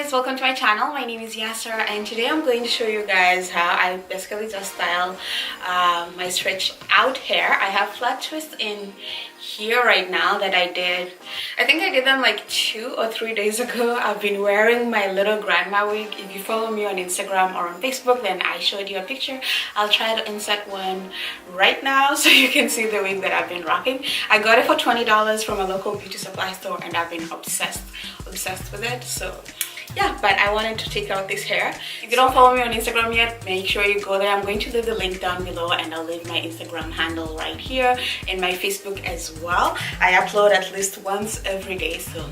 guys, welcome to my channel. My name is Yasser and today I'm going to show you guys how I basically just style my stretched out hair. I have flat twists in here right now that I think I did them like 2 or 3 days ago. I've been wearing my little grandma wig. If you follow me on Instagram or on Facebook, then I showed you a picture. I'll try to insert one right now so you can see the wig that I've been rocking. I got it for $20 from a local beauty supply store and I've been obsessed with it. So yeah, but I wanted to take out this hair. If you don't follow me on Instagram yet, make sure you go there. I'm going to leave the link down below and I'll leave my Instagram handle right here and my Facebook as well. I upload at least once every day, so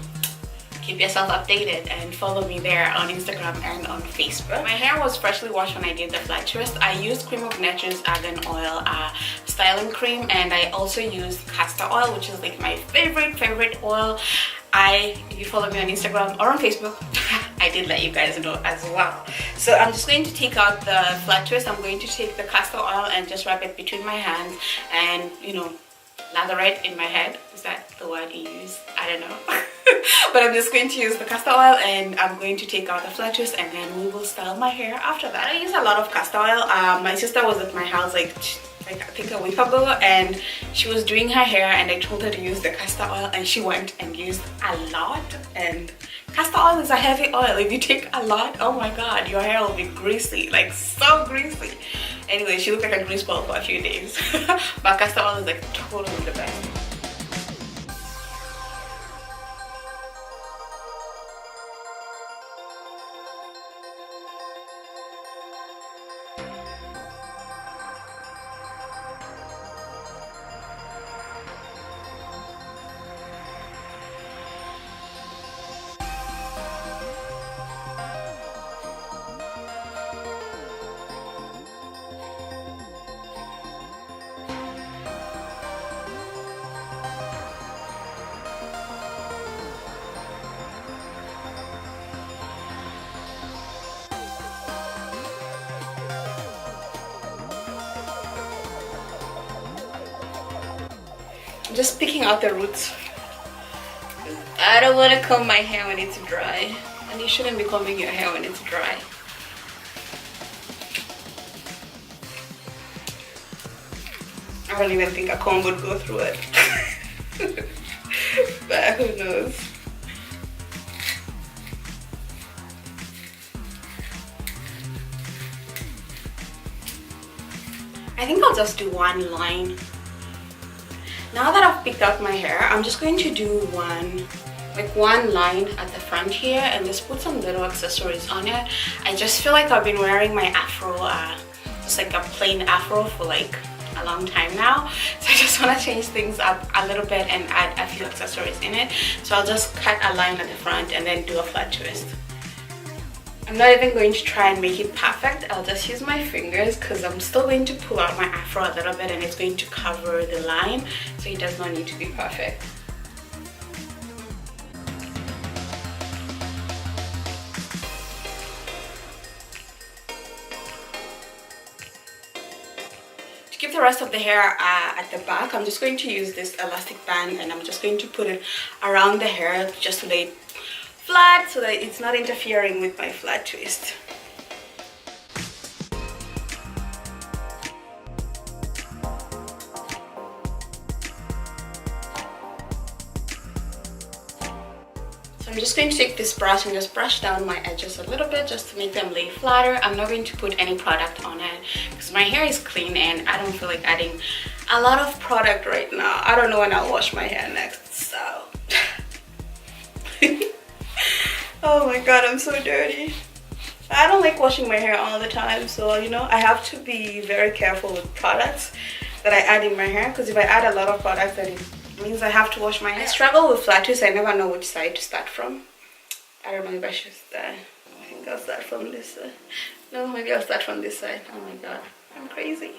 keep yourself updated and follow me there on Instagram and on Facebook. My hair was freshly washed when I did the flat twist. I used cream of nature's argan oil styling cream, and I also used castor oil, which is like my favorite oil. If you follow me on Instagram or on Facebook, I did let you guys know as well. So I'm just going to take out the flat twist. I'm going to take the castor oil and just wrap it between my hands and, you know, lather it in my head. Is that the word you use? I don't know. But I'm just going to use the castor oil and I'm going to take out the flat twist and then we will style my hair after that. I use a lot of castor oil. My sister was at my house like I think a week ago and she was doing her hair and I told her to use the castor oil and she went and used a lot. And castor oil is a heavy oil. If you take a lot, oh my god, your hair will be greasy, like so greasy. Anyway, she looked like a grease ball for a few days. But castor oil is like totally the best. I'm just picking out the roots. I don't want to comb my hair when it's dry, and you shouldn't be combing your hair when it's dry. I don't even think a comb would go through it. But who knows. I think I'll just do one line. Now that I've picked out my hair, I'm just going to do one line at the front here and just put some little accessories on it. I just feel like I've been wearing my afro, just like a plain afro for like a long time now. So I just want to change things up a little bit and add a few accessories in it. So I'll just cut a line at the front and then do a flat twist. I'm not even going to try and make it perfect. I'll just use my fingers because I'm still going to pull out my afro a little bit and it's going to cover the line, so it does not need to be perfect. To keep the rest of the hair at the back, I'm just going to use this elastic band and I'm just going to put it around the hair just to lay it flat so that it's not interfering with my flat twist. So I'm just going to take this brush and just brush down my edges a little bit just to make them lay flatter. I'm not going to put any product on it because my hair is clean and I don't feel like adding a lot of product right now. I don't know when I'll wash my hair next, so oh my god, I'm so dirty. I don't like washing my hair all the time, so you know, I have to be very careful with products that I add in my hair, because if I add a lot of products, then it means I have to wash my hair. I struggle with flat twists. I never know which side to start from. I don't know if I should start. I think I'll start from this side. No, maybe I'll start from this side. Oh my god, I'm crazy.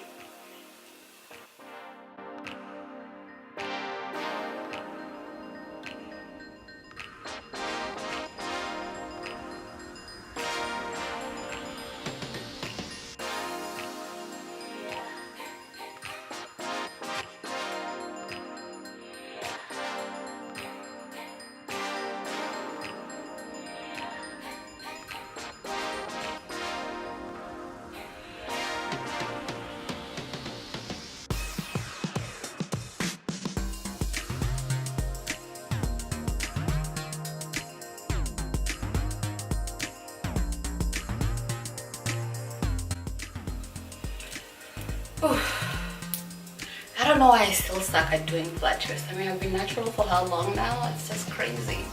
I don't know why I still suck at doing flat twists. I mean, I've been natural for how long now? It's just crazy.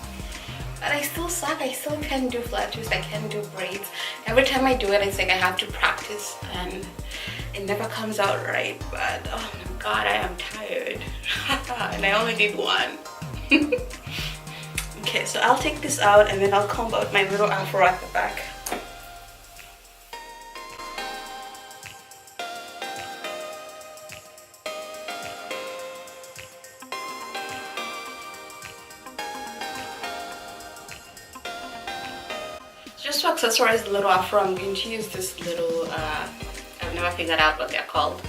But I still suck. I still can't do flat twists. I can't do braids. Every time I do it, it's like I have to practice and it never comes out right. But oh my god, I am tired. And I only did one. Okay, so I'll take this out and then I'll comb out my little afro at the back. Just to accessorize the little afro, I'm going to use this little, I've never figured out what they're called.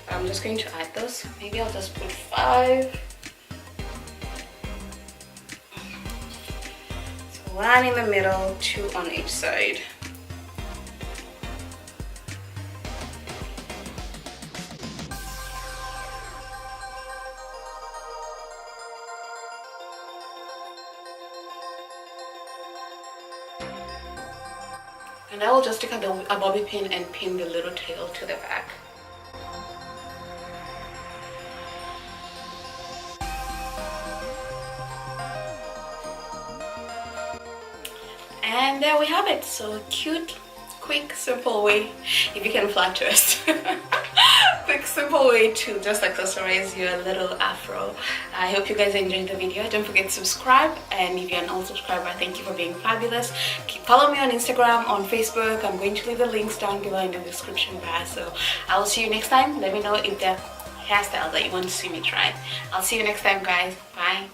I'm just going to add those. Maybe I'll just put 5. So 1 in the middle, 2 on each side. And I will just take a bobby pin and pin the little tail to the back. And there we have it. So cute, quick, simple way, if you can flat twist. Quick, simple way to just accessorize your little afro. I hope you guys enjoyed the video. Don't forget to subscribe, and if you're an old subscriber, thank you for being fabulous. Follow me on Instagram, on Facebook. I'm going to leave the links down below in the description bar. So I will see you next time. Let me know if there are hairstyles that you want to see me try. I'll see you next time, guys. Bye.